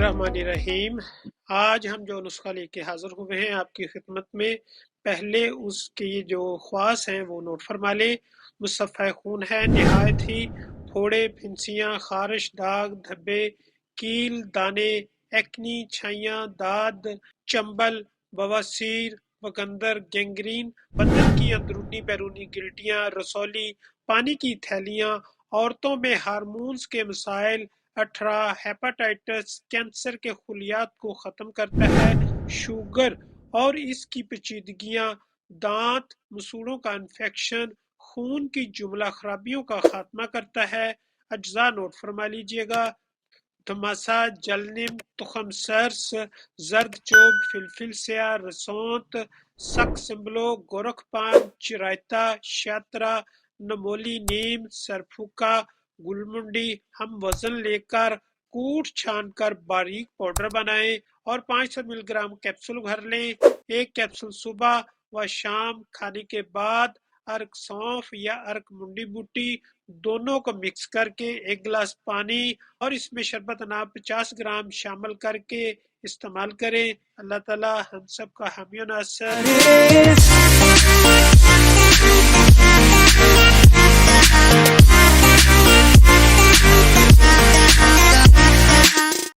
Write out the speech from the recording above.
बिस्मिल्लाहिर्रहमानिर्रहीम। आज हम जो नुस्खा लेके हाजिर हुए हैं आपकी खिदमत में, पहले उसकी जो ख्वास हैं वो नोट फरमा लें। मुसफ़्फ़ा खून है, नहायत ही फोड़े, फिंसियाँ, खारिश, दाग धब्बे, कील, दाने, एक्नी, छाइयाँ, दाद, चंबल, बवासीर, बकंदर, गैंग्रीन, बदन की अंदरूनी बैरूनी गिल्टियाँ, रसौली, पानी की थैलियाँ, औरतों में हार्मोन्स के मसाइल, अठरा, हेपेटाइटिस, कैंसर के खुलियात को ख़त्म करता है, शुगर और इसकी पेचीदगियाँ, दांत, मसूड़ों का इन्फेक्शन, खून की जुमला खराबियों का खात्मा करता है। अज्जा नोट फरमा लीजिएगा: धमासा, जलनिम, तुखम सरस, जर्द चोब, फिलफिल स्याह, रसौंत, सक सिम्बलो, गोरखपान, चिरायता, शात्रा, नमोली नीम, सरफुका, गुलमुंडी। हम वजन लेकर कूट छान कर बारीक पाउडर बनाएं और 500 मिलीग्राम कैप्सूल भर लें। एक कैप्सूल सुबह व शाम खाने के बाद अर्क सौंफ या अर्क मुंडी बूटी दोनों को मिक्स करके 1 गिलास पानी और इसमें शरबत नाब 50 ग्राम शामिल करके इस्तेमाल करें। अल्लाह ताला हम सब का हामी और नासर